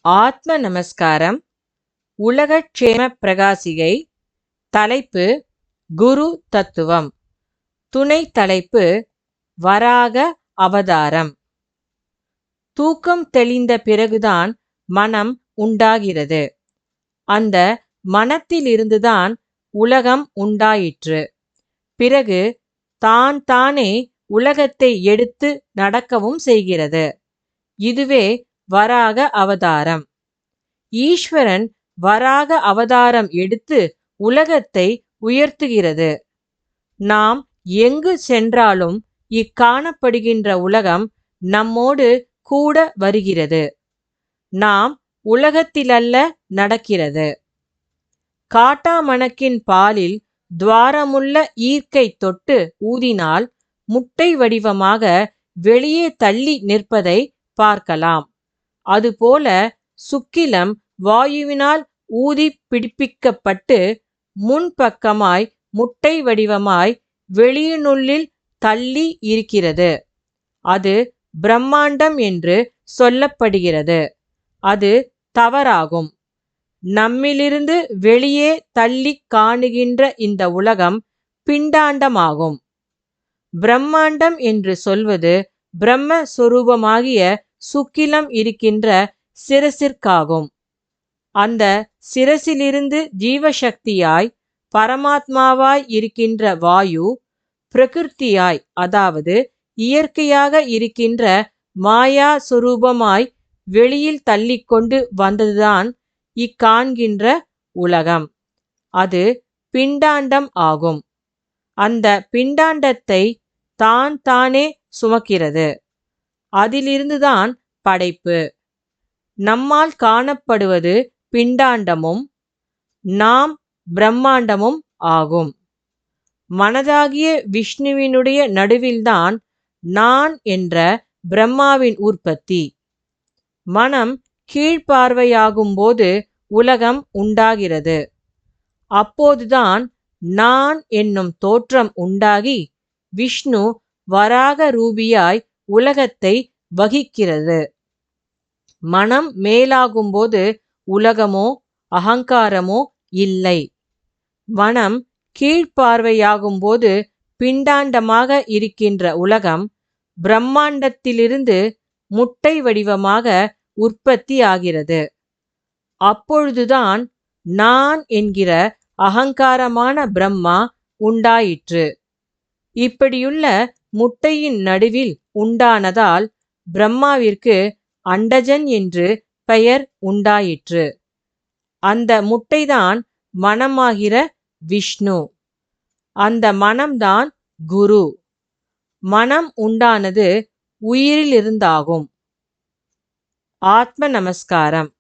ஆத்ம நமஸ்காரம். உலகக்ஷேம பிரகாசிகை. தலைப்பு குரு தத்துவம். துணை தலைப்பு வராக அவதாரம். தூக்கம் தெளிந்த பிறகுதான் மனம் உண்டாகிறது. அந்த மனத்திலிருந்துதான் உலகம் உண்டாயிற்று. பிறகு தான் தானே உலகத்தை எடுத்து நடக்கவும் செய்கிறது. இதுவே வராக அவதாரம். ஈஸ்வரன் வராக அவதாரம் எடுத்து உலகத்தை உயர்த்துகிறது. நாம் எங்கு சென்றாலும் இக்காணப்படுகின்ற உலகம் நம்மோடு கூட வருகிறது. நாம் உலகத்திலல்ல நடக்கிறது. காட்டாமணக்கின் பாலில் துவாரமுள்ள ஈர்க்கை தொட்டு ஊதினால் முட்டை வடிவமாக வெளியே தள்ளி நிற்பதை பார்க்கலாம். அதுபோல சுக்கிலம் வாயுவினால் ஊதி பிடிப்பிக்கப்பட்டு முன்பக்கமாய் முட்டை வடிவமாய் வெளியினுள்ளில் தள்ளி இருக்கிறது. அது பிரம்மாண்டம் என்று சொல்லப்படுகிறது. அது தவறாகும். நம்மிலிருந்து வெளியே தள்ளி காணுகின்ற இந்த உலகம் பிண்டாண்டமாகும். பிரம்மாண்டம் என்று சொல்வது பிரம்மஸ்வரூபமாகிய சுக்கிலம் இருக்கின்ற சிரசிற்காகும். அந்த சிரசிலிருந்து ஜீவசக்தியாய் பரமாத்மாவாய் இருக்கின்ற வாயு பிரகிருத்தியாய், அதாவது இயற்கையாக இருக்கின்ற மாயா சுரூபமாய் வெளியில் தள்ளிக்கொண்டு வந்ததுதான் இக்காண்கின்ற உலகம். அது பிண்டாண்டம் ஆகும். அந்த பிண்டாண்டத்தை தான் தானே சுமக்கிறது. அதிலிருந்துதான் படைப்பு. நம்மால் காணப்படுவது பிண்டாண்டமும் நாம் பிரம்மாண்டமும் ஆகும். மனதாகிய விஷ்ணுவினுடைய நடுவில்தான் நான் என்ற பிரம்மாவின் உற்பத்தி. மனம் கீழ்ப்பார்வையாகும்போது உலகம் உண்டாகிறது. அப்போதுதான் நான் என்னும் தோற்றம் உண்டாகி விஷ்ணு வராக ரூபியாய் உலகத்தை வகிக்கிறது. மனம் மேலாகும்போது உலகமோ அகங்காரமோ இல்லை. மனம் கீழ்ப்பார்வையாகும்போது பிண்டாண்டமாக இருக்கின்ற உலகம் பிரம்மாண்டத்திலிருந்து முட்டை வடிவமாக உற்பத்தி ஆகிறது. அப்பொழுதுதான் நான் என்கிற அகங்காரமான பிரம்மா உண்டாயிற்று. இப்படியுள்ள முட்டையின் நடுவில் உண்டானதால் பிரம்மாவிற்கு அண்டஜன் என்று பெயர் உண்டாயிற்று. அந்த முட்டைதான் மனமாகிற விஷ்ணு. அந்த மனம்தான் குரு. மனம் உண்டானது உயிரிலிருந்தாகும். ஆத்ம நமஸ்காரம்.